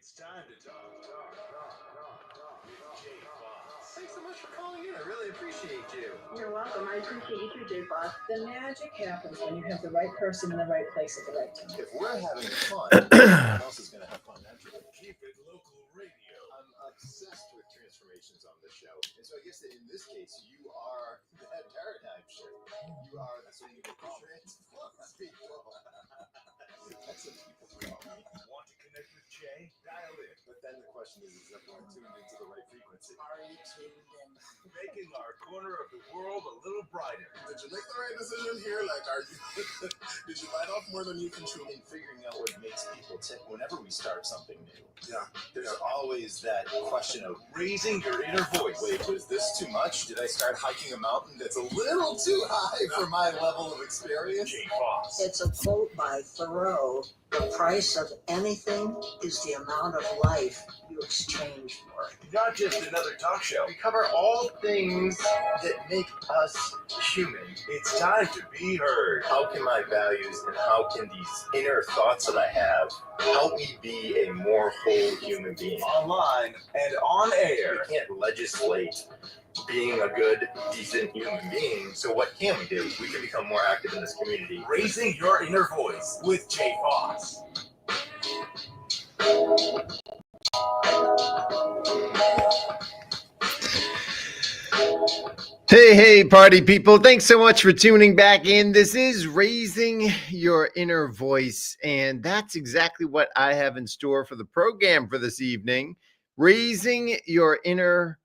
It's time to talk. Jay Fox. Thanks so much for calling in. I really appreciate you. You're welcome. I appreciate you too, J Boss. The magic happens when you have the right person in the right place at the right time. If we're having fun, someone else is going to have fun naturally. Keep it local radio. I'm obsessed with transformations on the show. And so I guess that in this case, you are that paradigm shift. You are the sort of transform people. That's what people call me. Want to connect with Jay? Dial in. But then the question is if we're tuned into the right frequency. Are you tuned in? Making our corner of the world a little brighter. Did you make the right decision here? Like, are you? Did you bite off more than you can chew? In figuring out what makes people tick whenever we start something new. Yeah. There's always that question of Raising your inner voice. wait, was this too much? Did I start hiking a mountain that's a little too high for my level of experience? Jay Fox. It's a quote by Thoreau. The price of anything is the amount of life you exchange for it. Not just another talk show. We cover all things that make us human. It's time to be heard. How can my values and how can these inner thoughts that I have help me be a more whole human being? Online and on air. We can't legislate being a good, decent human being. So what can we do? We can become more active in this community. Raising your inner voice with Jay Fox. Hey, party people. Thanks so much for tuning back in. This is Raising Your Inner Voice, and that's exactly what I have in store for the program for this evening. Raising your inner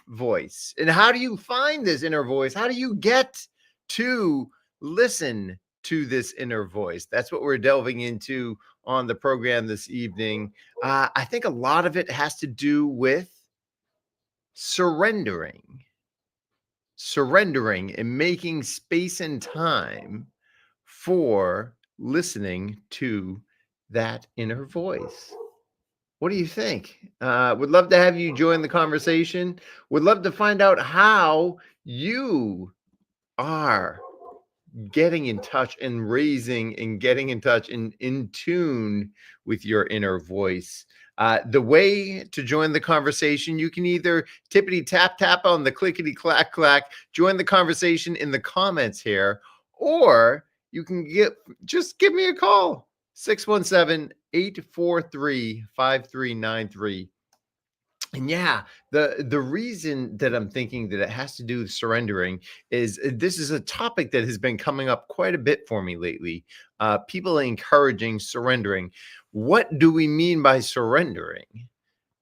voice. And how do you find this inner voice? How do you get to listen to this inner voice? That's what we're delving into on the program this evening. I think a lot of it has to do with surrendering and making space and time for listening to that inner voice. What do you think? Would love to have you join the conversation. Would love to find out how you are getting in touch and raising and getting in touch and in tune with your inner voice. The way to join the conversation, you can either tippity tap on the clickety clack, join the conversation in the comments here, or you can just give me a call, 617-843-5393. And yeah, the reason that I'm thinking that it has to do with surrendering is this is a topic that has been coming up quite a bit for me lately. People encouraging surrendering. What do we mean by surrendering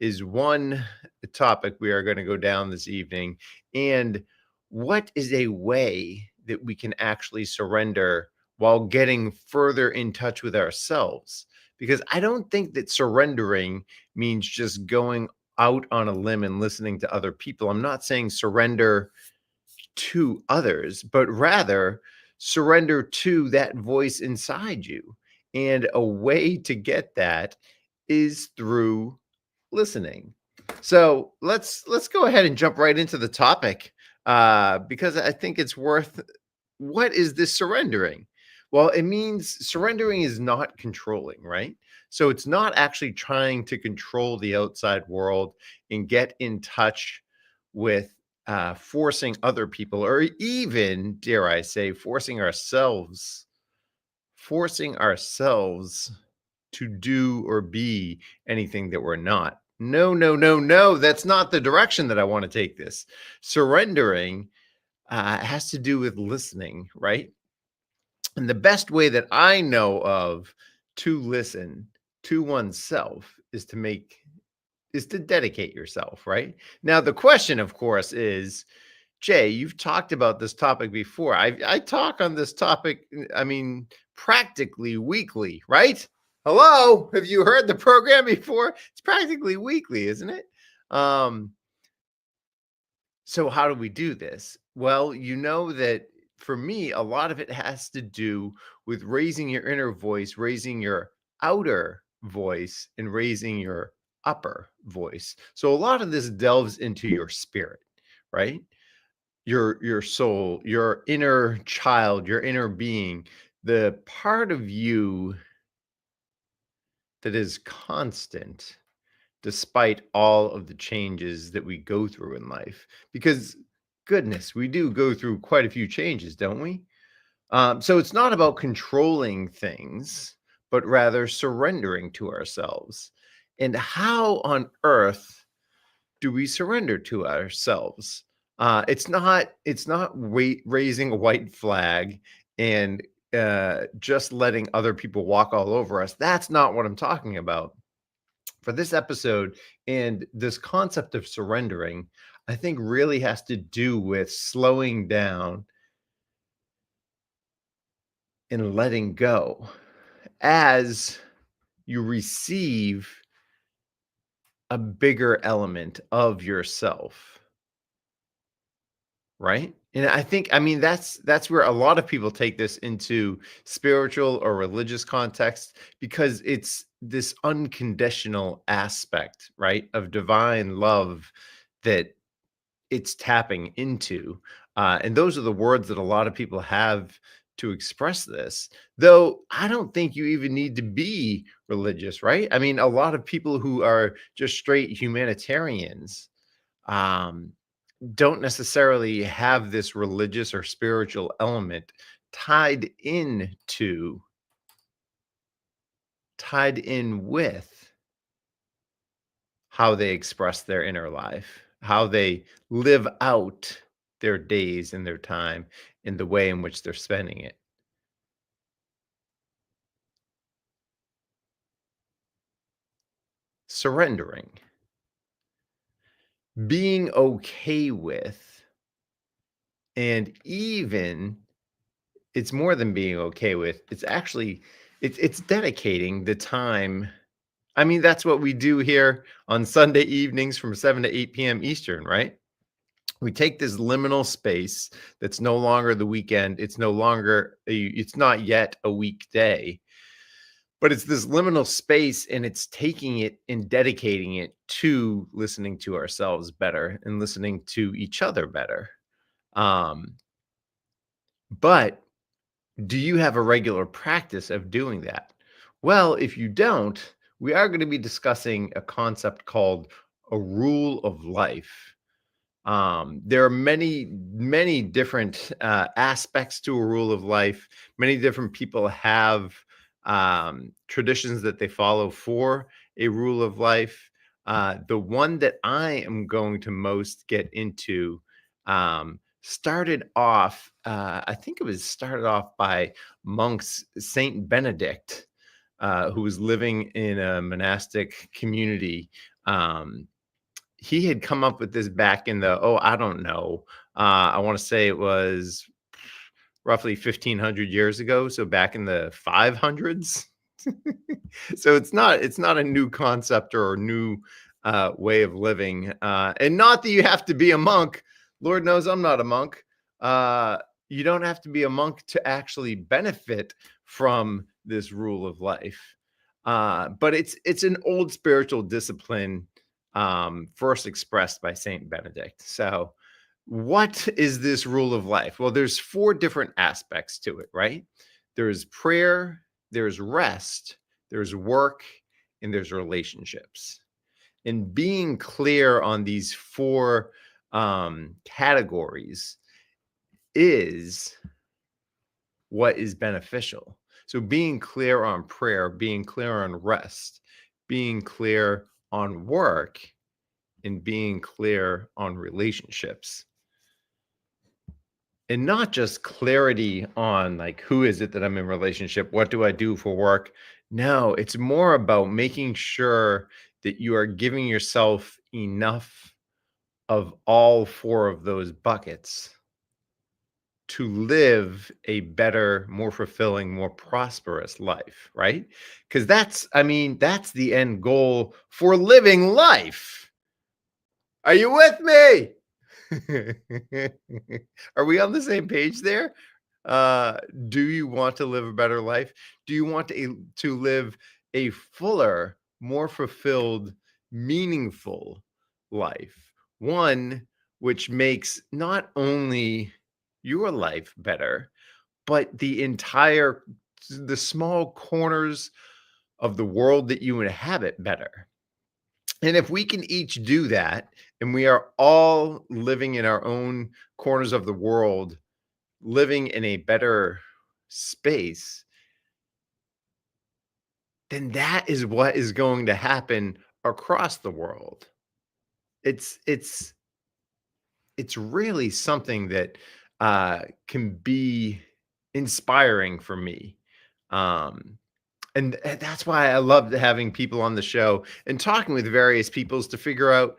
is one topic we are going to go down this evening. And what is a way that we can actually surrender while getting further in touch with ourselves? Because I don't think that surrendering means just going out on a limb and listening to other people. I'm not saying surrender to others, but rather surrender to that voice inside you. And a way to get that is through listening. So let's go ahead and jump right into the topic, because I think it's worth. What is this surrendering? Well, it means surrendering is not controlling, right? So it's not actually trying to control the outside world and get in touch with forcing other people, or even, dare I say, forcing ourselves to do or be anything that we're not. No. That's not the direction that I want to take this. Surrendering has to do with listening, right? And the best way that I know of to listen to oneself is to dedicate yourself, right? Now, the question, of course, is, Jay, you've talked about this topic before. I talk on this topic, I mean, practically weekly, right? Hello, have you heard the program before? It's practically weekly, isn't it? So how do we do this? Well, you know that for me, a lot of it has to do with raising your inner voice, raising your outer voice, and raising your upper voice. So a lot of this delves into your spirit, right? Your soul, your inner child, your inner being, the part of you that is constant, despite all of the changes that we go through in life. Because, goodness, we do go through quite a few changes, don't we? So it's not about controlling things, but rather surrendering to ourselves. And how on earth do we surrender to ourselves? It's not raising a white flag and just letting other people walk all over us. That's not what I'm talking about. For this episode and this concept of surrendering, I think really has to do with slowing down and letting go as you receive a bigger element of yourself, right? And I mean, that's where a lot of people take this into spiritual or religious context, because it's this unconditional aspect, right, of divine love that it's tapping into. And those are the words that a lot of people have to express this, though I don't think you even need to be religious, right? I mean, a lot of people who are just straight humanitarians um, don't necessarily have this religious or spiritual element tied in with how they express their inner life, how they live out their days and their time in the way in which they're spending it. Surrendering, being okay with, and even it's more than being okay with. It's actually it's dedicating the time. I mean, that's what we do here on Sunday evenings from 7 to 8 p.m. Eastern, right? We take this liminal space that's no longer the weekend. It's no longer, it's not yet a weekday, but it's this liminal space, and it's taking it and dedicating it to listening to ourselves better and listening to each other better. But do you have a regular practice of doing that? Well, if you don't, we are going to be discussing a concept called a rule of life. There are many different aspects to a rule of life. Many different people have traditions that they follow for a rule of life. The one that I am going to most get into started off, I think it was started off by monks, Saint Benedict, who was living in a monastic community. He had come up with this back in the, I don't know. I want to say it was roughly 1500 years ago. So back in the 500s. So it's not a new concept or a new way of living. And not that you have to be a monk. Lord knows I'm not a monk. You don't have to be a monk to actually benefit from this rule of life. But it's an old spiritual discipline, first expressed by Saint Benedict. So what is this rule of life? Well, there's 4 different aspects to it, right? There's prayer, there's rest, there's work, and there's relationships. And being clear on these 4 categories is what is beneficial. So being clear on prayer, being clear on rest, being clear on work, and being clear on relationships. And not just clarity on like, who is it that I'm in relationship? What do I do for work? No, it's more about making sure that you are giving yourself enough of all 4 of those buckets to live a better, more fulfilling, more prosperous life, right? Because that's the end goal for living life. Are you with me? Are we on the same page there? Do you want to live a better life? Do you want to live a fuller, more fulfilled, meaningful life? One which makes not only your life better, but the small corners of the world that you inhabit better. And if we can each do that, and we are all living in our own corners of the world, living in a better space, then that is what is going to happen across the world. It's really something that can be inspiring for me. And that's why I love having people on the show and talking with various peoples to figure out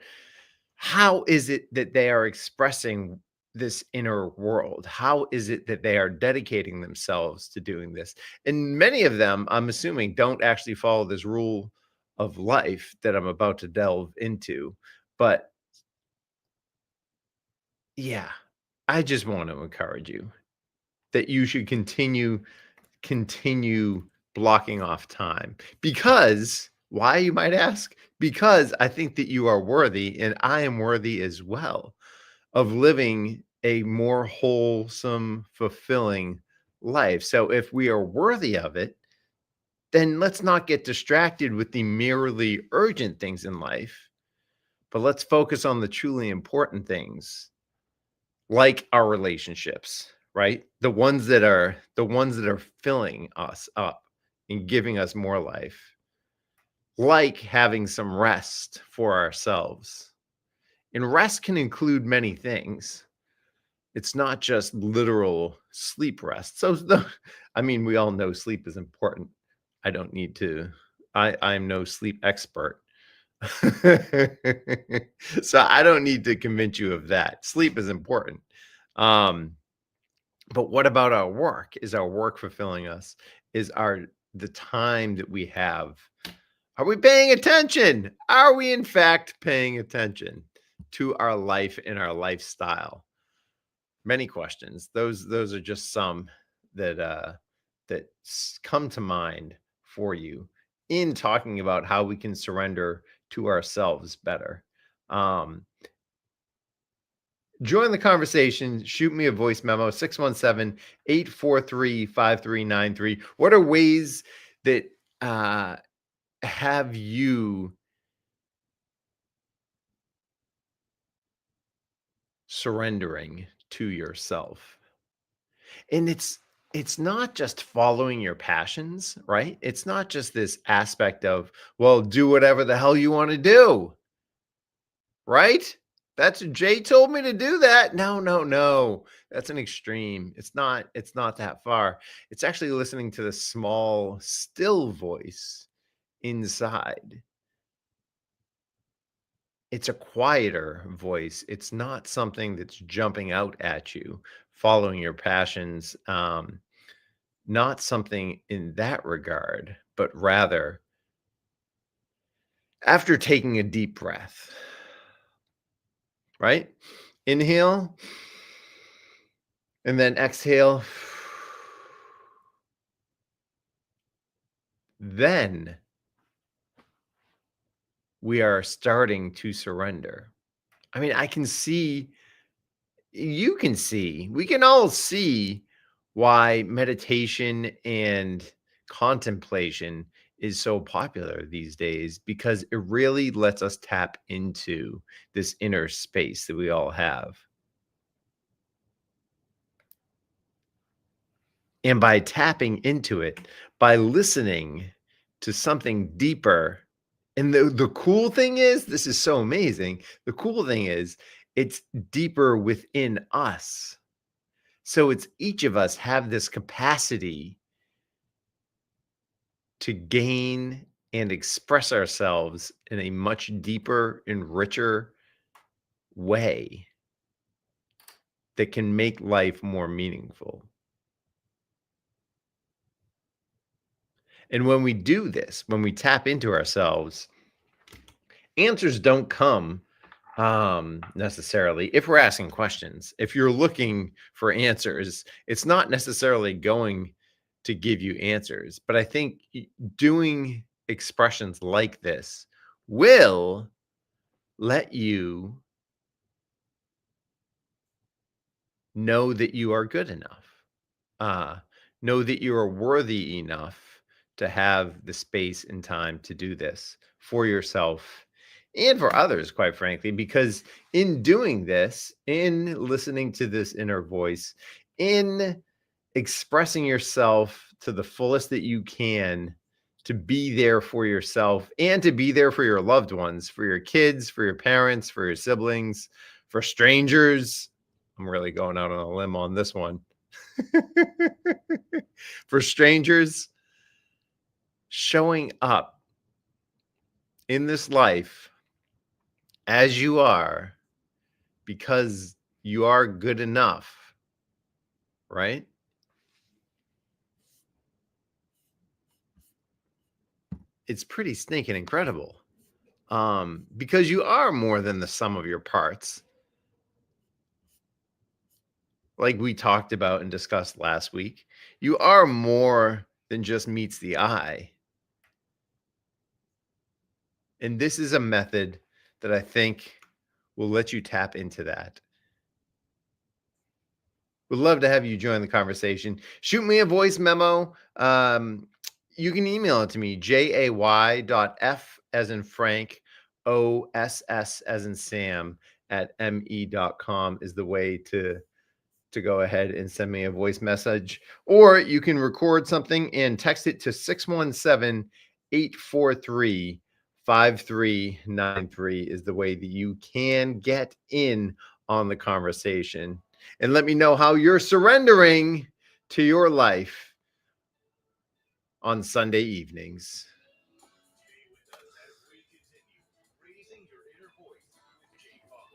how is it that they are expressing this inner world? How is it that they are dedicating themselves to doing this? And many of them, I'm assuming, don't actually follow this rule of life that I'm about to delve into. But yeah, I just want to encourage you that you should continue blocking off time. Because why, you might ask? Because I think that you are worthy, and I am worthy as well, of living a more wholesome, fulfilling life. So if we are worthy of it, then let's not get distracted with the merely urgent things in life, but let's focus on the truly important things, like our relationships, right? The ones that are filling us up and giving us more life, like having some rest for ourselves. And rest can include many things. It's not just literal sleep rest. So I mean, we all know sleep is important. I don't need to, I'm no sleep expert. So I don't need to convince you of that. Sleep is important. But what about our work? Is our work fulfilling us? Is the time that we have? Are we paying attention? Are we in fact paying attention to our life and our lifestyle? Many questions. Those are just some that come to mind for you in talking about how we can surrender to ourselves better. Join the conversation. Shoot me a voice memo, 617-843-5393. What are ways that have you surrendering to yourself? And it's not just following your passions, right? It's not just this aspect of, well, do whatever the hell you want to do, right? That's Jay told me to do that. No. That's an extreme. It's not that far. It's actually listening to the small, still voice inside. It's a quieter voice. It's not something that's jumping out at you, following your passions. Not something in that regard, but rather after taking a deep breath, right? Inhale and then exhale. Then we are starting to surrender. I mean, I can see, you can see, we can all see why meditation and contemplation is so popular these days, because it really lets us tap into this inner space that we all have. And by tapping into it, by listening to something deeper, and the cool thing is, this is so amazing. The cool thing is, it's deeper within us. So it's each of us have this capacity to gain and express ourselves in a much deeper and richer way that can make life more meaningful. And when we do this, when we tap into ourselves, answers don't come necessarily. If we're asking questions, if you're looking for answers, it's not necessarily going to give you answers. But I think doing expressions like this will let you know that you are good enough, know that you are worthy enough to have the space and time to do this for yourself and for others, quite frankly, because in doing this, in listening to this inner voice, in expressing yourself to the fullest that you can, to be there for yourself and to be there for your loved ones, for your kids, for your parents, for your siblings, for strangers. I'm really going out on a limb on this one. For strangers, showing up in this life as you are because you are good enough, right? It's pretty stinking incredible. Because you are more than the sum of your parts. Like we talked about and discussed last week, you are more than just meets the eye. And this is a method that I think will let you tap into that. Would love to have you join the conversation. Shoot me a voice memo. You can email it to me, jay.f as in Frank, oss as in Sam @me.com is the way to go ahead and send me a voice message. Or you can record something and text it to 617-843-5393 is the way that you can get in on the conversation. And let me know how you're surrendering to your life on Sunday evenings. Raising your inner voice with Jay Fox.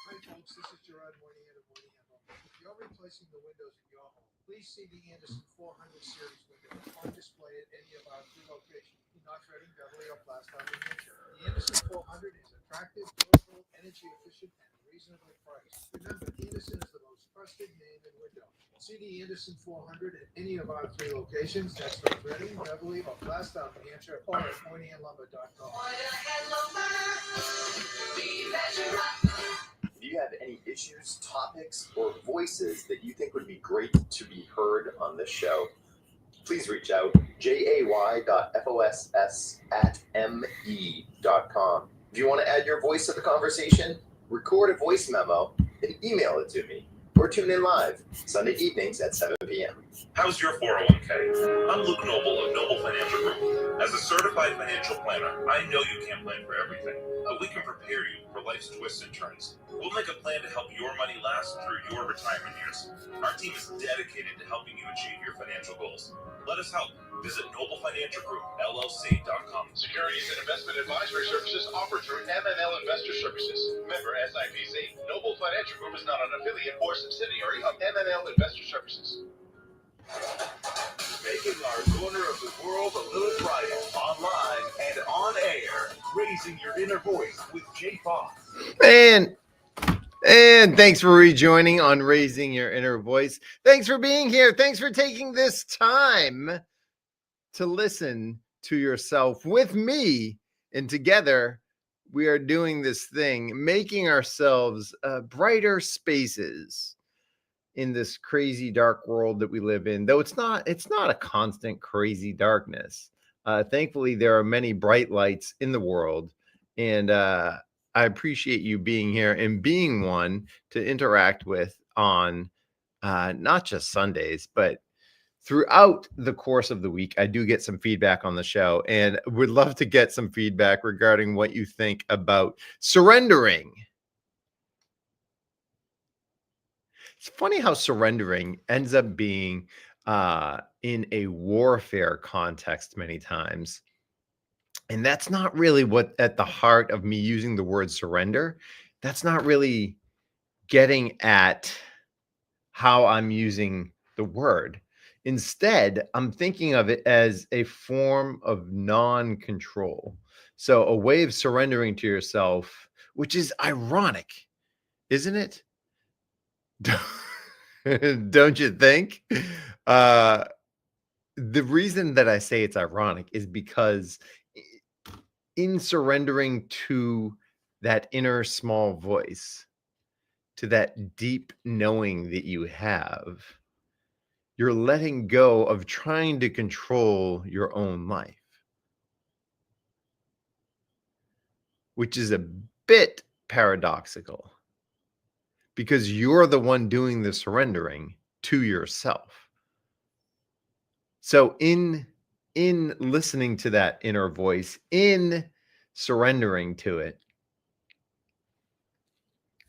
Hi folks, this is Gerard Moynihan of Moynihan Home. If you're replacing the windows in your home, please see the Anderson 400 series window on display at any of our 3 locations in North Reading, Beverly, or Plastown, New Hampshire. The Anderson 400 is attractive, durable, energy efficient, and reasonably priced. Remember, Anderson is the most trusted name in window. See the Anderson 400 at any of our 3 locations. That's North Reading, Beverly, or Plastown, New Hampshire, or at MoynihanLumber.com. Do you have any issues, topics, or voices that you think would be great to be heard on this show? Please reach out, jay.foss@me.com. If you want to add your voice to the conversation, record a voice memo and email it to me. Or tune in live, Sunday evenings at 7 p.m. How's your 401k? I'm Luke Noble of Noble Financial Group. As a certified financial planner, I know you can't plan for everything, but we can prepare you for life's twists and turns. We'll make a plan to help your money last through your retirement years. Our team is dedicated to helping you achieve your financial goals. Let us help. Visit NobleFinancialGroupLLC.com. Securities and investment advisory services offered through MML Investor Services. Member SIPC. Noble Financial Group is not an affiliate or subsidiary of MML Investor Services. Making our corner of the world a little brighter, online and on air. Raising your inner voice with Jay Fox. And thanks for rejoining on Raising Your Inner Voice. Thanks for being here. Thanks for taking this time to listen to yourself with me. And together, we are doing this thing, making ourselves brighter spaces in this crazy dark world that we live in. Though it's not a constant crazy darkness. Thankfully, there are many bright lights in the world. And I appreciate you being here and being one to interact with on not just Sundays, but throughout the course of the week. I do get some feedback on the show and would love to get some feedback regarding what you think about surrendering. It's funny how surrendering ends up being in a warfare context many times. And that's not really what at the heart of me using the word surrender. That's not really getting at how I'm using the word. Instead, I'm thinking of it as a form of non-control. So a way of surrendering to yourself, which is ironic, isn't it? Don't you think? The reason that I say it's ironic is because in surrendering to that inner small voice, to that deep knowing that you have, you're letting go of trying to control your own life. which is a bit paradoxical because you're the one doing the surrendering to yourself. So in listening to that inner voice, in surrendering to it,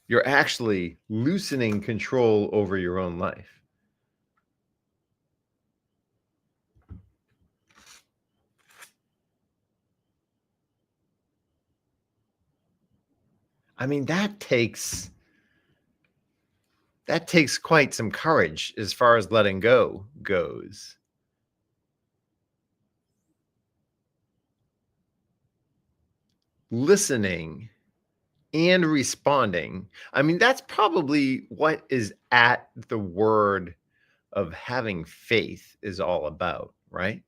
you're actually loosening control over your own life. I mean, that takes quite some courage as far as letting go goes. Listening and responding. I mean, that's probably what is at the word of having faith is all about, right?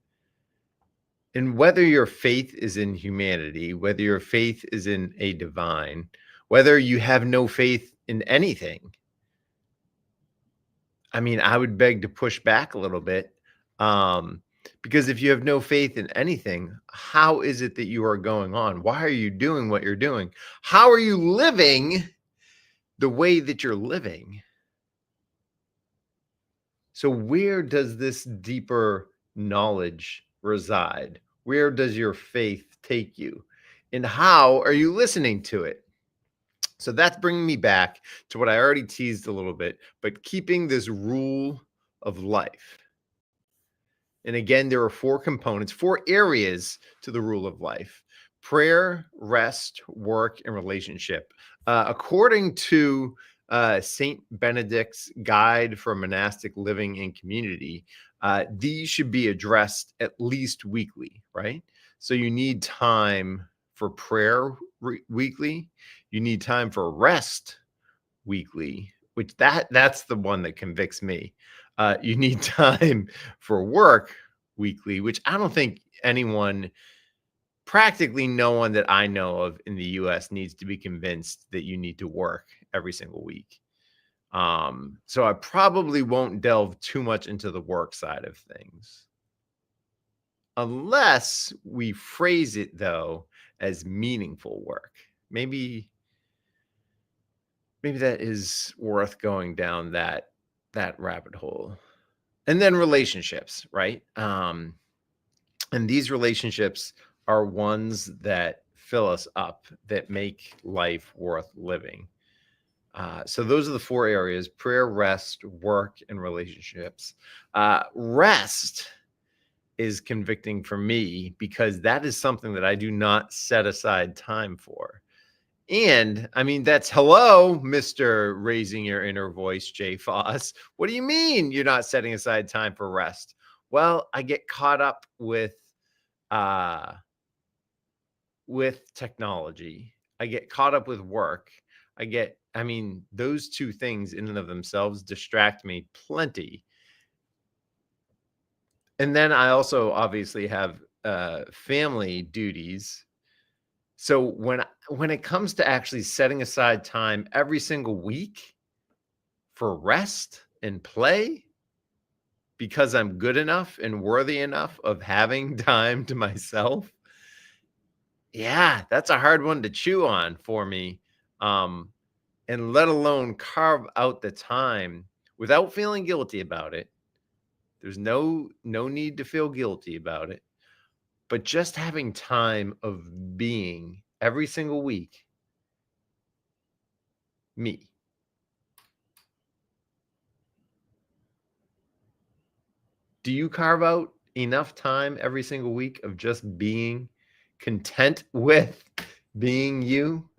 And whether your faith is in humanity, whether your faith is in a divine, whether you have no faith in anything, I mean, I would beg to push back a little bit. Because if you have no faith in anything, how is it that you are going on? Why are you doing what you're doing? How are you living the way that you're living? So where does this deeper knowledge reside? Where does your faith take you? And how are you listening to it? So that's bringing me back to what I already teased a little bit, but keeping this rule of life. And again, there are 4 components, 4 areas to the rule of life: prayer, rest, work, and relationship. According to St. Benedict's Guide for Monastic Living and Community, these should be addressed at least weekly, right? So you need time for prayer weekly. You need time for rest weekly, which that's the one that convicts me. You need time for work weekly, which I don't think anyone, practically no one that I know of in the US needs to be convinced that you need to work every single week. So I probably won't delve too much into the work side of things. Unless we phrase it, though, as meaningful work. Maybe that is worth going down that rabbit hole. And then relationships, right? And these relationships are ones that fill us up, that make life worth living. So those are the 4 areas: prayer, rest, work, and relationships. Rest is convicting for me because that is something that I do not set aside time for. And I mean, that's hello, Mr. Raising Your Inner Voice, Jay Foss. What do you mean you're not setting aside time for rest? Well, I get caught up with technology. I get caught up with work. I mean, those 2 things in and of themselves distract me plenty. And then I also obviously have family duties. So when it comes to actually setting aside time every single week for rest and play, because I'm good enough and worthy enough of having time to myself, yeah, that's a hard one to chew on for me. And let alone carve out the time without feeling guilty about it. There's no need to feel guilty about it. But just having time of being every single week, me. Do you carve out enough time every single week of just being content with being you?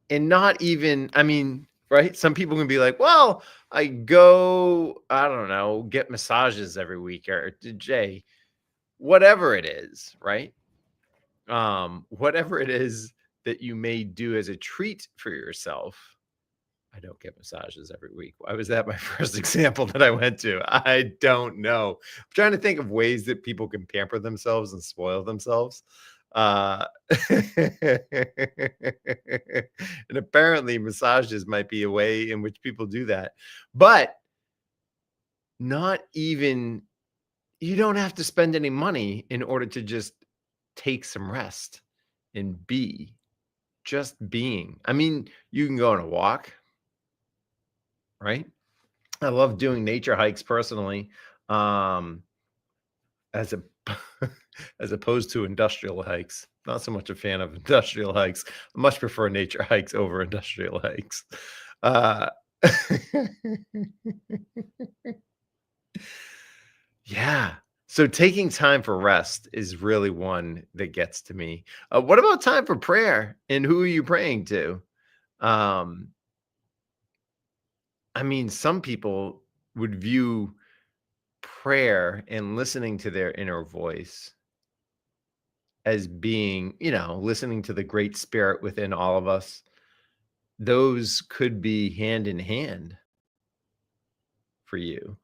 And not even, I mean, right? Some people can be like, well, I go, I don't know, get massages every week, or Jay, whatever it is, right? Whatever it is that you may do as a treat for yourself. I don't get massages every week. Why was that my first example that I went to? I don't know. I'm trying to think of ways that people can pamper themselves and spoil themselves. And apparently massages might be a way in which people do that. But not even, you don't have to spend any money in order to just take some rest and be, just being. I mean, you can go on a walk, right? I love doing nature hikes personally, as a as opposed to industrial hikes. Not so much a fan of industrial hikes. I much prefer nature hikes over industrial hikes. Uh, yeah. So taking time for rest is really one that gets to me. What about time for prayer? And who are you praying to? Um, I mean, some people would view prayer and listening to their inner voice as being, listening to the great spirit within all of us. Those could be hand in hand for you.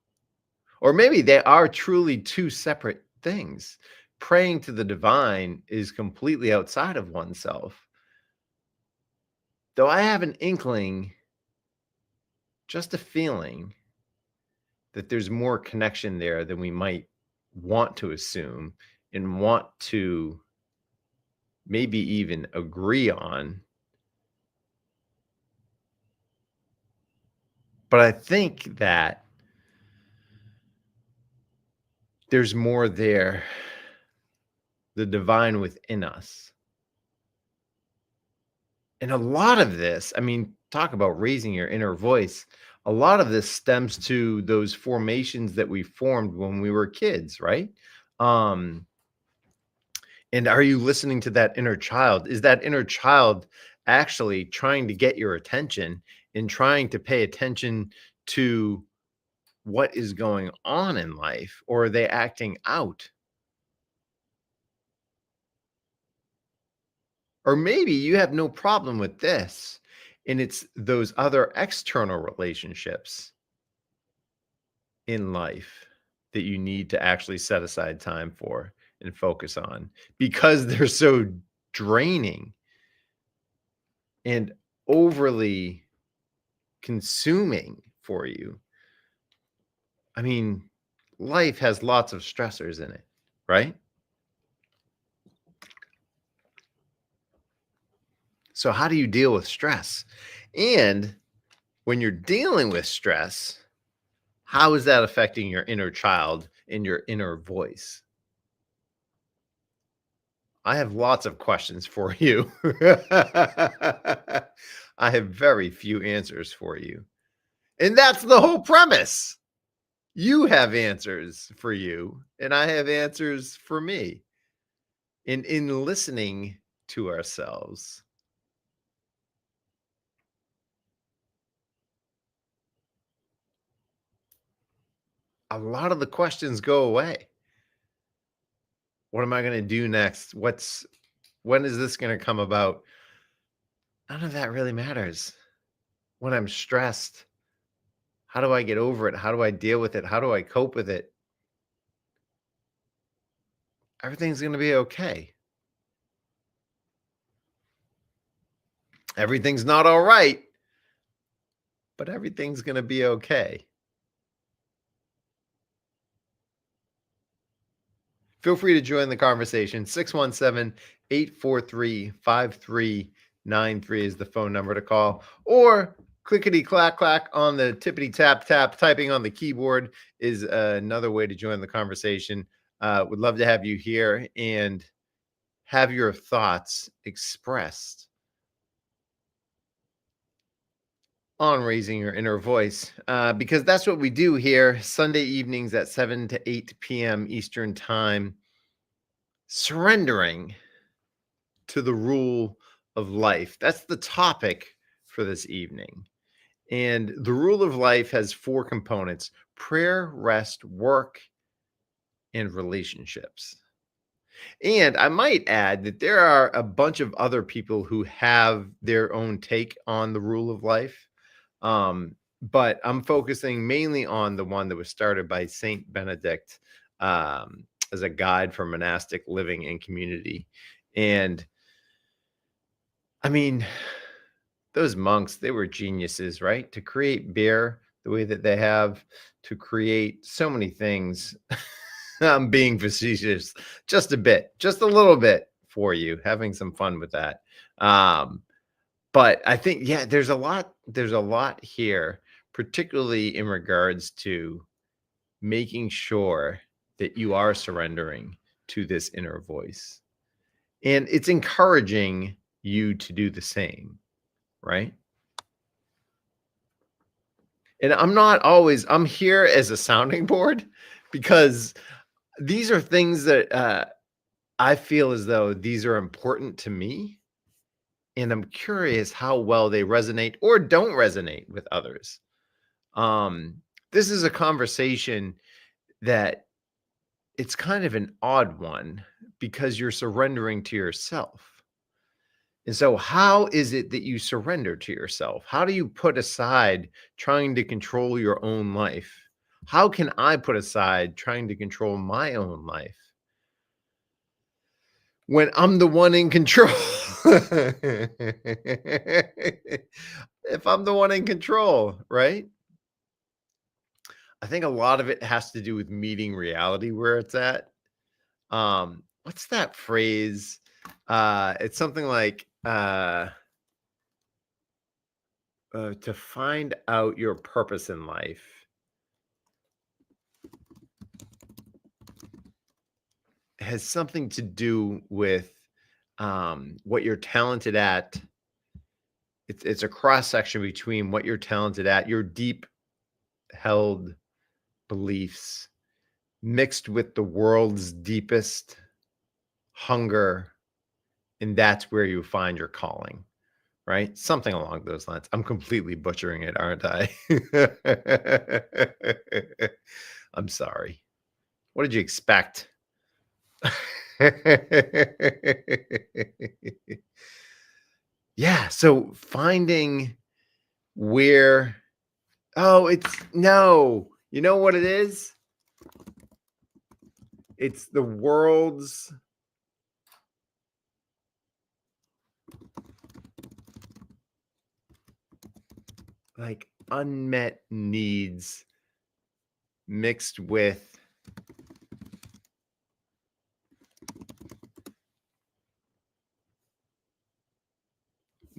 Or maybe they are truly two separate things. Praying to the divine is completely outside of oneself. Though I have an inkling, just a feeling, that there's more connection there than we might want to assume and want to maybe even agree on. But I think that there's more there, the divine within us. And a lot of this, I mean, talk about raising your inner voice. A lot of this stems to those formations that we formed when we were kids, right? And are you listening to that inner child? Is that inner child actually trying to get your attention and trying to pay attention to what is going on in life, or are they acting out? Or maybe you have no problem with this, and it's those other external relationships in life that you need to actually set aside time for and focus on because they're so draining and overly consuming for you. I mean, life has lots of stressors in it, right? So how do you deal with stress? And when you're dealing with stress, how is that affecting your inner child and your inner voice? I have lots of questions for you. I have very few answers for you. And that's the whole premise. You have answers for you, and I have answers for me. And in listening to ourselves, a lot of the questions go away. What am I going to do next? When is this going to come about? None of that really matters. When I'm stressed, how do I get over it? How do I deal with it? How do I cope with it? Everything's going to be okay. Everything's not all right, but everything's going to be okay. Feel free to join the conversation. 617-843-5393 is the phone number to call. Or clickety clack clack on the tippity tap tap. Typing on the keyboard is another way to join the conversation. Would love to have you here and have your thoughts expressed on raising your inner voice, because that's what we do here Sunday evenings at 7 to 8 p.m. Eastern time, surrendering to the rule of life. That's the topic for this evening. And the rule of life has 4 components: prayer, rest, work, and relationships. And I might add that there are a bunch of other people who have their own take on the rule of life. But I'm focusing mainly on the one that was started by Saint Benedict as a guide for monastic living and community. And I mean, those monks, they were geniuses, right? To create beer the way that they have, to create so many things. I'm being facetious just a bit, just a little bit for you, having some fun with that. But I think, yeah, there's a lot here, particularly in regards to making sure that you are surrendering to this inner voice. And it's encouraging you to do the same, right? And I'm here as a sounding board because these are things that I feel as though these are important to me. And I'm curious how well they resonate or don't resonate with others. This is a conversation that it's kind of an odd one because you're surrendering to yourself. And so, how is it that you surrender to yourself? How do you put aside trying to control your own life? How can I put aside trying to control my own life when I'm the one in control? If I'm the one in control, right? I think a lot of it has to do with meeting reality where it's at. What's that phrase? It's something like to find out your purpose in life. It has something to do with what you're talented at. It's a cross section between what you're talented at, your deep held beliefs, mixed with the world's deepest hunger, and that's where you find your calling, right? Something along those lines. I'm completely butchering it, aren't I? I'm sorry. What did you expect? Yeah, so finding where, you know what it is? It's the world's like unmet needs mixed with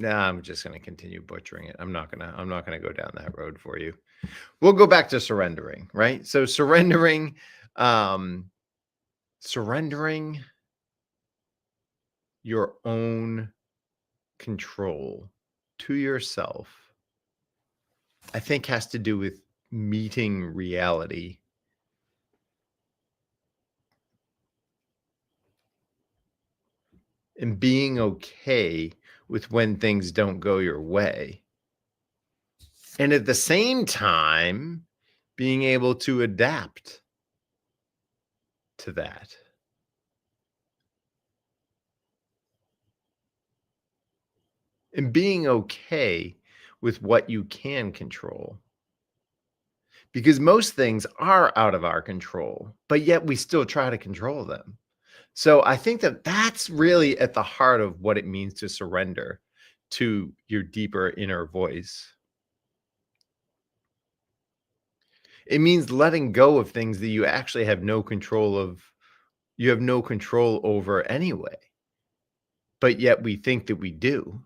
I'm just going to continue butchering it. I'm not going to go down that road for you. We'll go back to surrendering, right? So surrendering your own control to yourself, I think has to do with meeting reality. And being okay with when things don't go your way. And at the same time, being able to adapt to that. And being okay with what you can control. Because most things are out of our control, but yet we still try to control them. So I think that that's really at the heart of what it means to surrender to your deeper inner voice. It means letting go of things that you actually have no control of. You have no control over anyway, but yet we think that we do.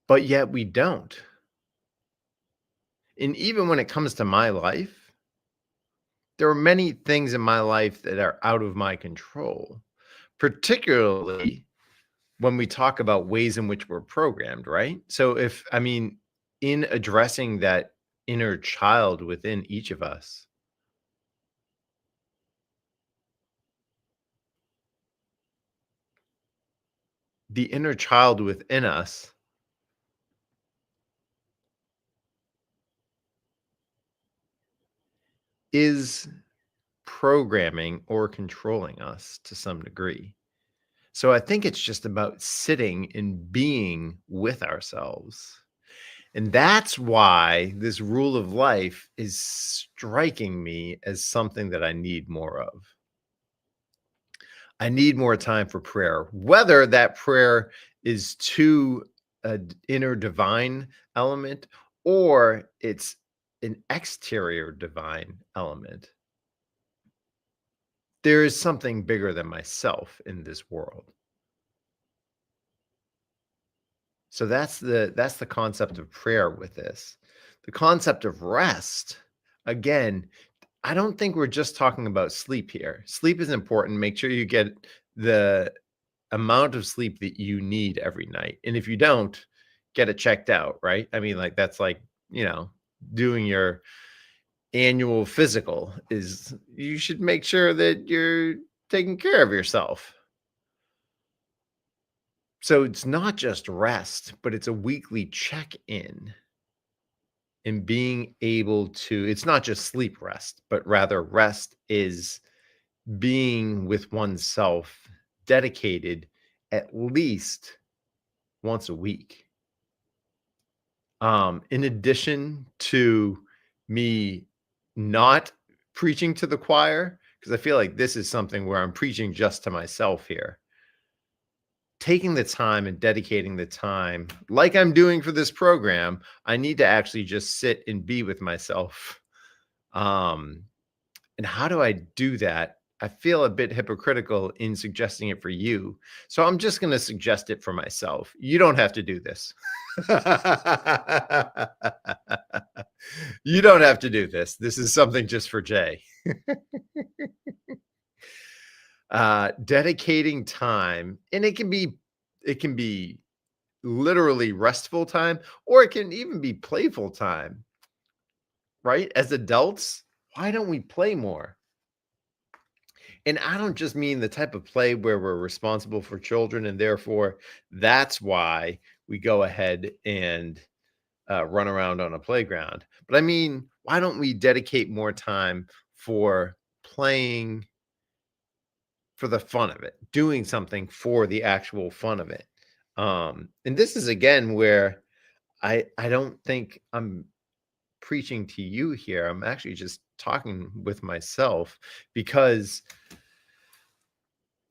But yet we don't. And even when it comes to my life, there are many things in my life that are out of my control, particularly when we talk about ways in which we're programmed, right? So in addressing that inner child within each of us, the inner child within us is programming or controlling us to some degree. So I think it's just about sitting and being with ourselves. And that's why this rule of life is striking me as something that I need more of. I need more time for prayer, whether that prayer is to an inner divine element or it's an exterior divine element. There is something bigger than myself in this world. So that's the concept of prayer with this. The concept of rest, again, I don't think we're just talking about sleep here. Sleep is important. Make sure you get the amount of sleep that you need every night. And if you don't, get it checked out, right? I mean, like that's like, doing your annual physical is you should make sure that you're taking care of yourself. So it's not just rest, but it's a weekly check-in and being able to, it's not just sleep rest, but rather rest is being with oneself dedicated at least once a week. In addition to me not preaching to the choir, because I feel like this is something where I'm preaching just to myself here. Taking the time and dedicating the time, like I'm doing for this program, I need to actually just sit and be with myself. And how do I do that? I feel a bit hypocritical in suggesting it for you. So I'm just going to suggest it for myself. You don't have to do this. You don't have to do this. This is something just for Jay. Dedicating time, and it can be literally restful time, or it can even be playful time, right? As adults, why don't we play more? And I don't just mean the type of play where we're responsible for children and therefore that's why we go ahead and run around on a playground. But I mean, why don't we dedicate more time for playing for the fun of it, doing something for the actual fun of it? And this is again where I don't think I'm preaching to you here. I'm actually just talking with myself because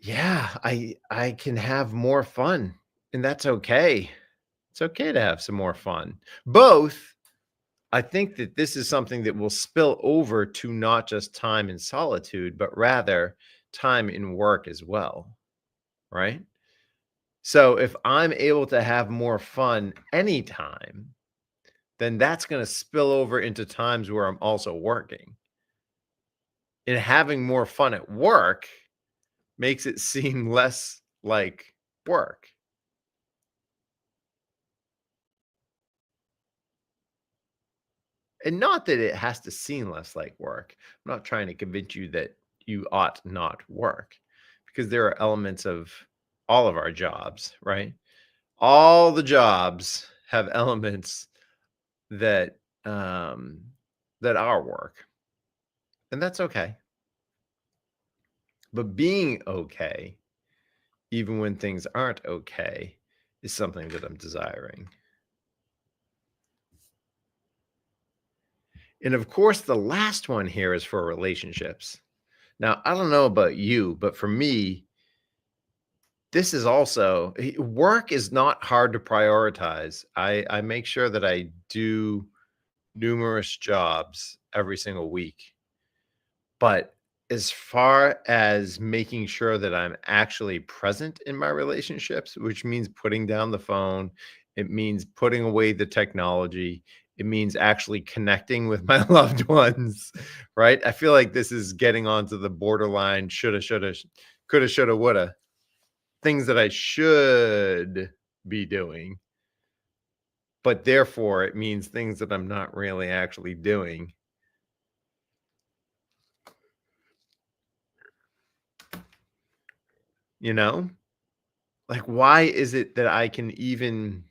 I can have more fun, and that's okay. It's okay to have some more fun. Both, I think that this is something that will spill over to not just time in solitude, but rather time in work as well, right? So if I'm able to have more fun anytime, then that's going to spill over into times where I'm also working. And having more fun at work makes it seem less like work. And not that it has to seem less like work. I'm not trying to convince you that you ought not work, because there are elements of all of our jobs, right? All the jobs have elements that are work, and that's okay. But being okay, even when things aren't okay, is something that I'm desiring. And of course, the last one here is for relationships. Now, I don't know about you, but for me, this is also work is not hard to prioritize. I make sure that I do numerous jobs every single week. But as far as making sure that I'm actually present in my relationships, which means putting down the phone, it means putting away the technology, it means actually connecting with my loved ones, right? I feel like this is getting onto the borderline shoulda, coulda, shoulda, woulda, things that I should be doing, but therefore it means things that I'm not really actually doing. You know, like, why is it that I can even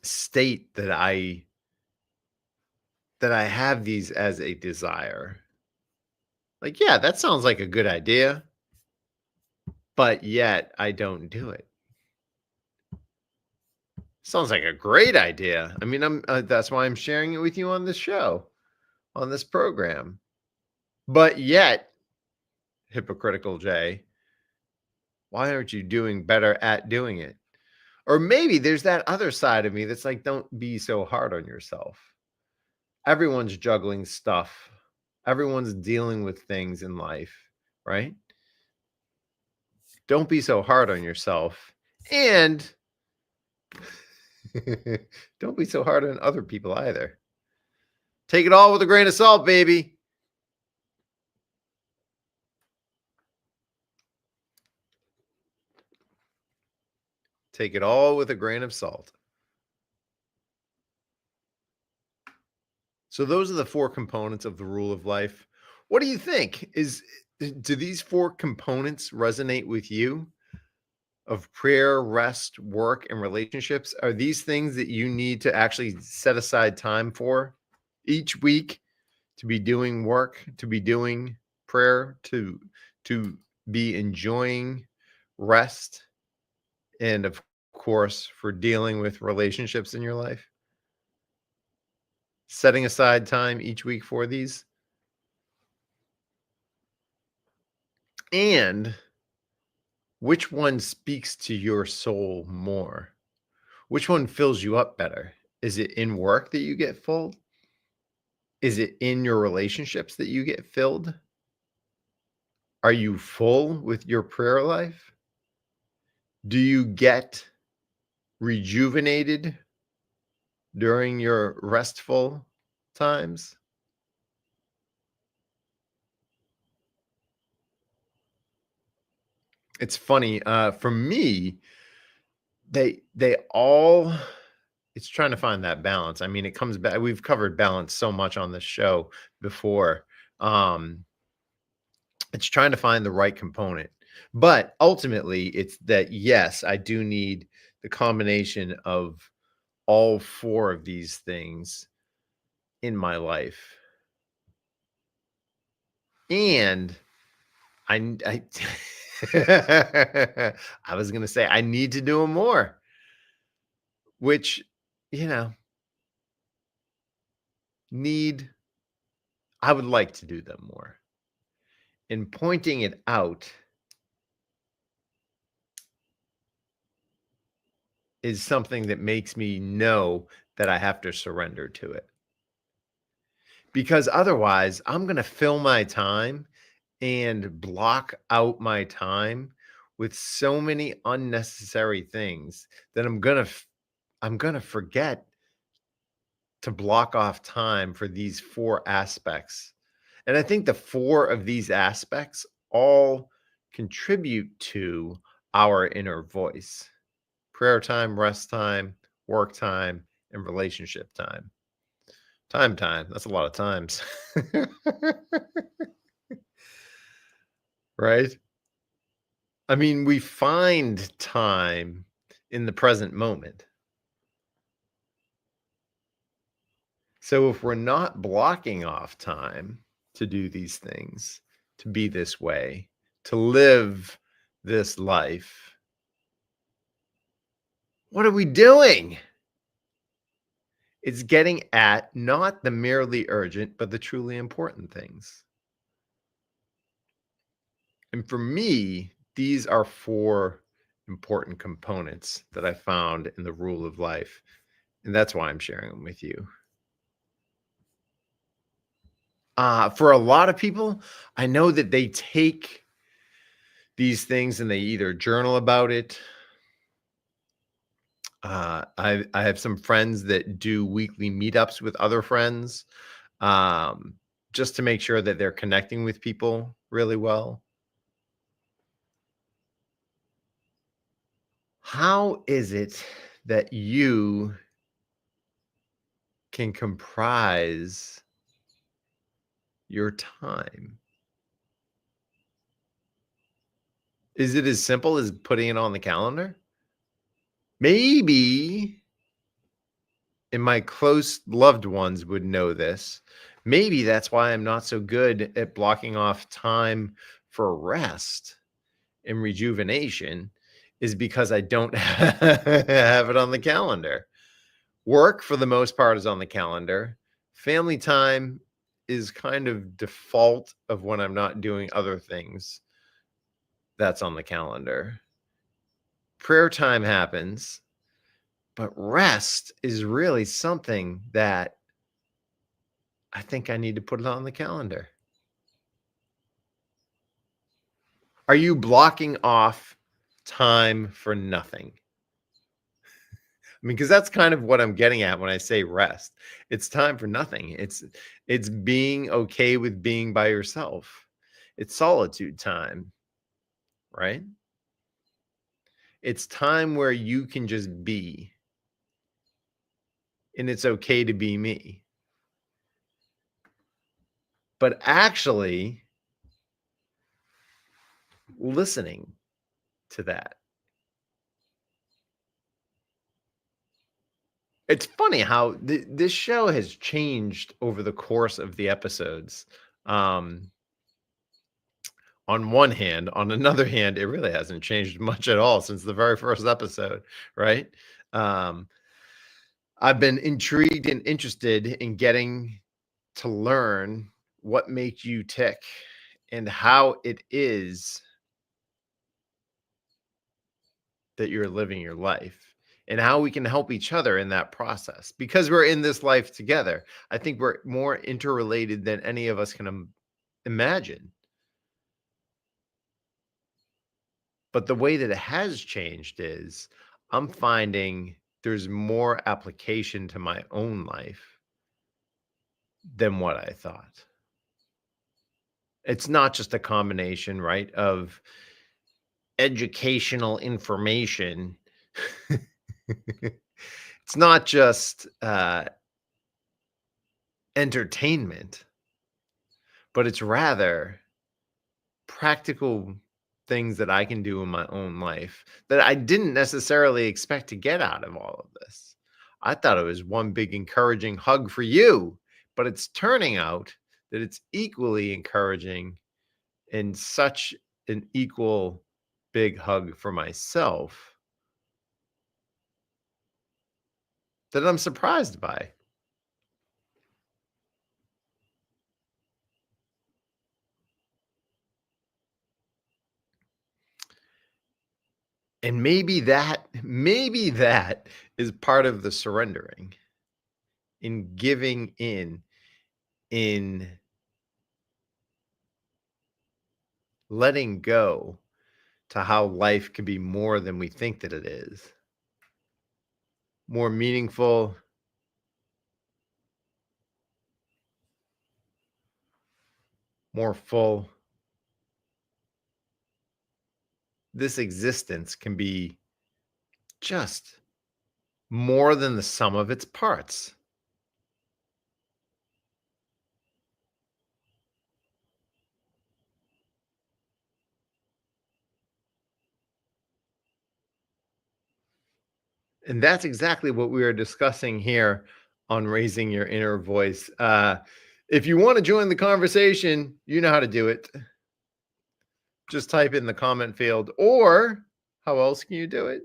state that I have these as a desire? Like, yeah, that sounds like a good idea, but yet I don't do it. Sounds like a great idea. I mean, that's why I'm sharing it with you on this show, on this program. But yet, hypocritical Jay, why aren't you doing better at doing it? Or maybe there's that other side of me that's like, don't be so hard on yourself. Everyone's juggling stuff. Everyone's dealing with things in life, right? Don't be so hard on yourself. And don't be so hard on other people either. Take it all with a grain of salt, baby. Take it all with a grain of salt. So those are the 4 components of the rule of life. What do you think? Do these 4 components resonate with you? Of prayer, rest, work, and relationships? Are these things that you need to actually set aside time for each week to be doing work, to be doing prayer, to be enjoying rest, and of course, for dealing with relationships in your life? Setting aside time each week for these? And which one speaks to your soul more? Which one fills you up better? Is it in work that you get full? Is it in your relationships that you get filled? Are you full with your prayer life? Do you get rejuvenated during your restful times? It's funny. For me, they all, it's trying to find that balance. I mean, it comes back. We've covered balance so much on this show before. It's trying to find the right component. But ultimately, it's that, yes, I do need the combination of all 4 of these things in my life. And I I was going to say I need to do them more, which, I would like to do them more. And pointing it out is something that makes me know that I have to surrender to it. Because otherwise, I'm going to fill my time and block out my time with so many unnecessary things that I'm going to forget to block off time for these 4 aspects. And I think the 4 of these aspects all contribute to our inner voice: prayer time, rest time, work time, and relationship time. Time. That's a lot of times. Right? I mean, we find time in the present moment. So if we're not blocking off time to do these things, to be this way, to live this life, what are we doing? It's getting at not the merely urgent, but the truly important things. And for me, these are 4 important components that I found in the rule of life. And that's why I'm sharing them with you. For a lot of people, I know that they take these things and they either journal about it. I have some friends that do weekly meetups with other friends, just to make sure that they're connecting with people really well. How is it that you can comprise your time? Is it as simple as putting it on the calendar? Maybe, and my close loved ones would know this, maybe that's why I'm not so good at blocking off time for rest and rejuvenation, is because I don't have it on the calendar. Work, for the most part, is on the calendar. Family time is kind of default of when I'm not doing other things. That's on the calendar. Prayer time happens, but rest is really something that I think I need to put it on the calendar. Are you blocking off time for nothing? I mean, because that's kind of what I'm getting at when I say rest. It's time for nothing. It's being okay with being by yourself. It's solitude time, right? It's time where you can just be. And it's okay to be me. But actually listening to that. It's funny how this show has changed over the course of the episodes. On one hand, on another hand, it really hasn't changed much at all since the very first episode, right? I've been intrigued and interested in getting to learn what makes you tick and how it is that you're living your life and how we can help each other in that process. Because we're in this life together, I think we're more interrelated than any of us can imagine. But the way that it has changed is I'm finding there's more application to my own life than what I thought. It's not just a combination, right, of educational information. It's not just entertainment, but it's rather practical things that I can do in my own life that I didn't necessarily expect to get out of all of this. I thought it was one big encouraging hug for you, but it's turning out that it's equally encouraging and such an equal big hug for myself that I'm surprised by. And maybe that is part of the surrendering, in giving in letting go to how life can be more than we think that it is. More meaningful, more full. This existence can be just more than the sum of its parts. And that's exactly what we are discussing here on Raising Your Inner Voice. If you want to join the conversation, you know how to do it. Just type in the comment field, or how else can you do it?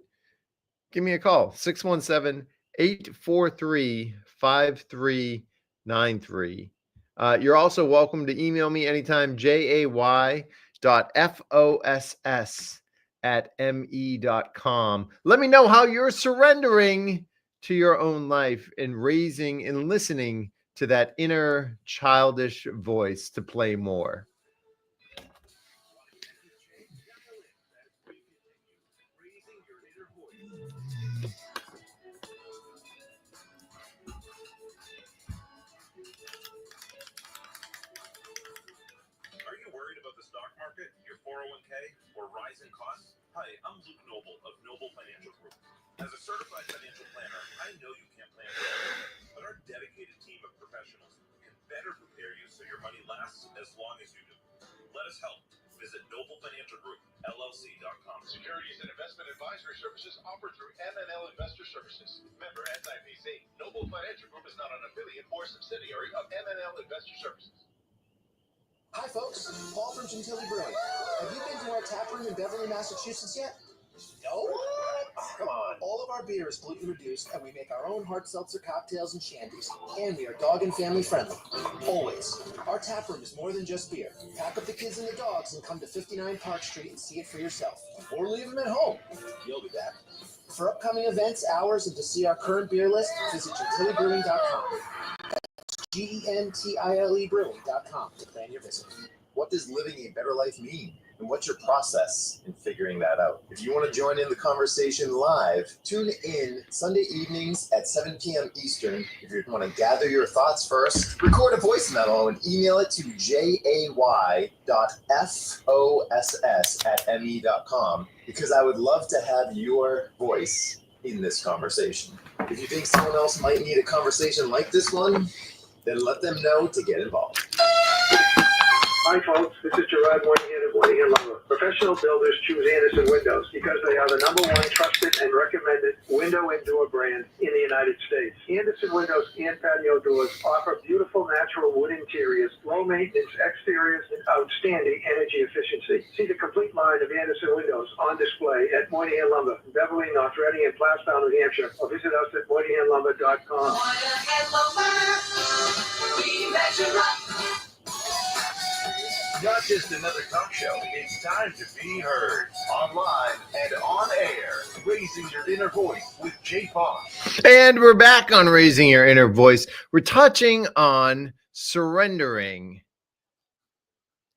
Give me a call, 617-843-5393. You're also welcome to email me anytime, jay.foss@me.com. Let me know how you're surrendering to your own life and raising and listening to that inner childish voice to play more. Are you worried about the stock market, your 401k, or rising costs? Hi, I'm Luke Noble of Noble Financial Group. As a certified financial planner, I know you can't plan for everything, but our dedicated team of professionals can better prepare you so your money lasts as long as you do. Let us help. Visit NobleFinancialGroupLLC.com. Securities and investment advisory services offered through MML Investor Services. Member SIPC. Noble Financial Group is not an affiliate or subsidiary of MML Investor Services. Hi folks, Paul from Gentilly Brewing. Have you been to our tap room in Beverly, Massachusetts yet? No? Oh, come on. All of our beer is gluten reduced, and we make our own hard seltzer cocktails and shandies. And we are dog and family friendly. Always. Our tap room is more than just beer. Pack up the kids and the dogs and come to 59 Park Street and see it for yourself. Or leave them at home. You'll be back. For upcoming events, hours, and to see our current beer list, visit GentillyBrewing.com. GENTILE to plan your visit. What does living a better life mean? And what's your process in figuring that out? If you want to join in the conversation live, tune in Sunday evenings at 7 p.m. Eastern. If you want to gather your thoughts first, record a voice memo and email it to jay.foss@me.com, because I would love to have your voice in this conversation. If you think someone else might need a conversation like this one, then let them know to get involved. Hi folks, this is Gerard Moynihan of Moynihan Lumber. Professional builders choose Anderson Windows because they are the #1 trusted and recommended window and door brand in the United States. Anderson Windows and patio doors offer beautiful natural wood interiors, low maintenance exteriors, and outstanding energy efficiency. See the complete line of Anderson Windows on display at Moynihan Lumber, Beverly, North Reading, and Plastown, New Hampshire, or visit us at MoynihanLumber.com. Moynihan Lumber, we measure up. Not just another talk show, it's time to be heard. Online and on air, Raising Your Inner Voice with Jay Foss. And we're back on Raising Your Inner Voice. We're touching on surrendering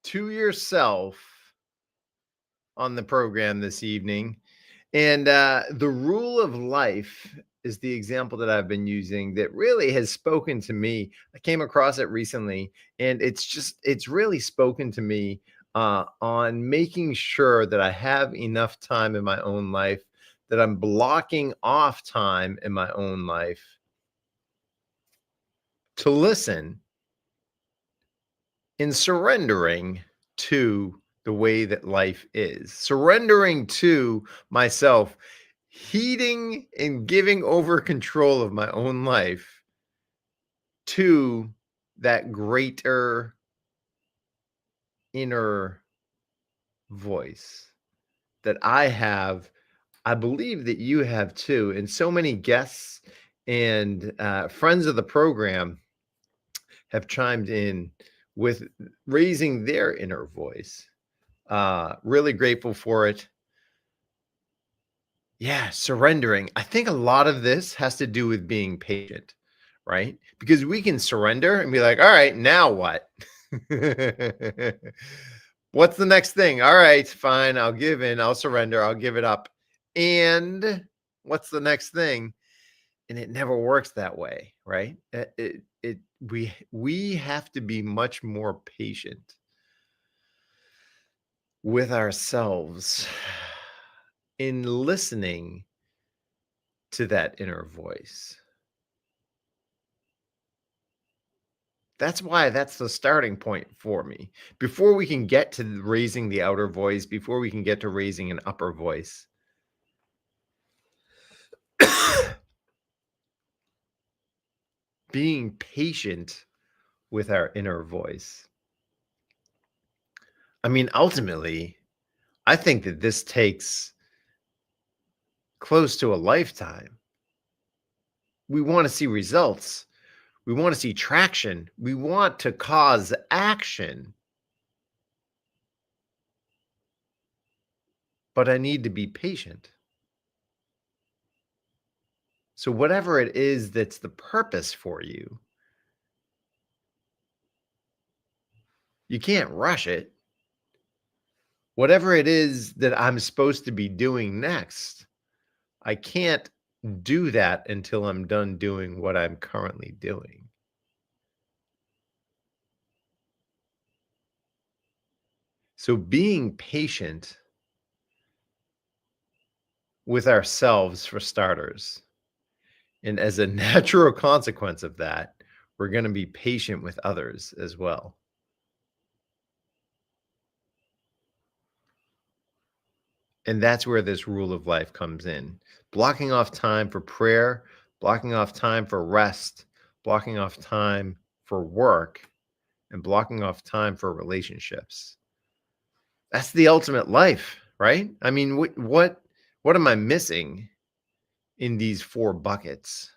to yourself on the program this evening. And the rule of life is the example that I've been using that really has spoken to me. I came across it recently, and it's really spoken to me on making sure that I have enough time in my own life, that I'm blocking off time in my own life to listen in surrendering to the way that life is, surrendering to myself, heeding and giving over control of my own life to that greater inner voice that I have. I believe that you have too. And so many guests and friends of the program have chimed in with raising their inner voice. Really grateful for it. Yeah, surrendering. I think a lot of this has to do with being patient, right? Because we can surrender and be like, all right, now what? What's the next thing? All right, fine. I'll give in. I'll surrender. I'll give it up. And what's the next thing? And it never works that way, right? We have to be much more patient with ourselves in listening to that inner voice. That's why that's the starting point for me. Before we can get to raising the outer voice, before we can get to raising an upper voice, being patient with our inner voice. I mean, ultimately, I think that this takes close to a lifetime. We want to see results. We want to see traction. We want to cause action. But I need to be patient. So whatever it is that's the purpose for you, you can't rush it. Whatever it is that I'm supposed to be doing next, I can't do that until I'm done doing what I'm currently doing. So being patient with ourselves, for starters, and as a natural consequence of that, we're going to be patient with others as well. And that's where this rule of life comes in. Blocking off time for prayer, blocking off time for rest, blocking off time for work, and blocking off time for relationships. That's the ultimate life, right? I mean, what am I missing in these 4 buckets?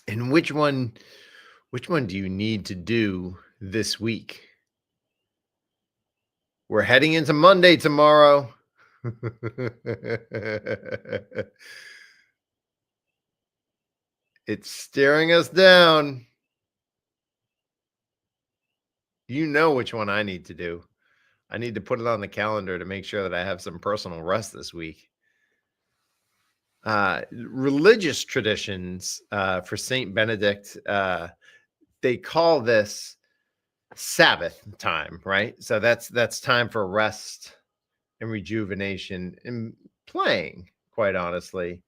And which one do you need to do this week? We're heading into Monday tomorrow. It's staring us down. You know which one I need to do. I need to put it on the calendar to make sure that I have some personal rest this week. Religious traditions for Saint Benedict, they call this Sabbath time, right? So that's time for rest and rejuvenation and playing, quite honestly.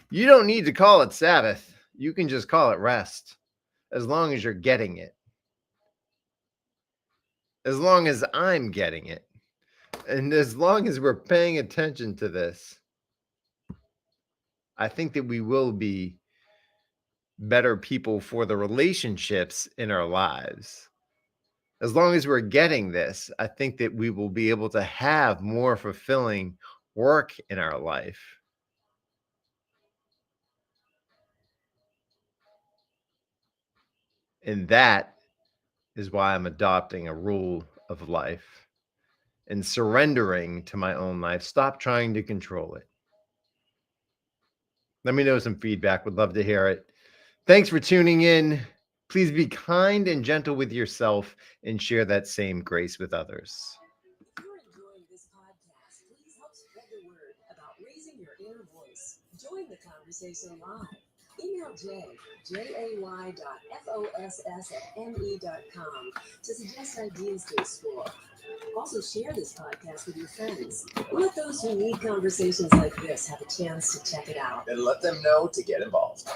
You don't need to call it Sabbath. You can just call it rest, as long as you're getting it. As long as I'm getting it. And as long as we're paying attention to this, I think that we will be better people for the relationships in our lives. As long as we're getting this, I think that we will be able to have more fulfilling work in our life. And that is why I'm adopting a rule of life and surrendering to my own life. Stop trying to control it. Let me know some feedback. Would love to hear it. Thanks for tuning in. Please be kind and gentle with yourself and share that same grace with others. If you're enjoying this podcast, please help spread the word about raising your inner voice. Join the conversation live. Email jay.foss@me.com to suggest ideas to explore. Also share this podcast with your friends. Let those who need conversations like this have a chance to check it out. And let them know to get involved.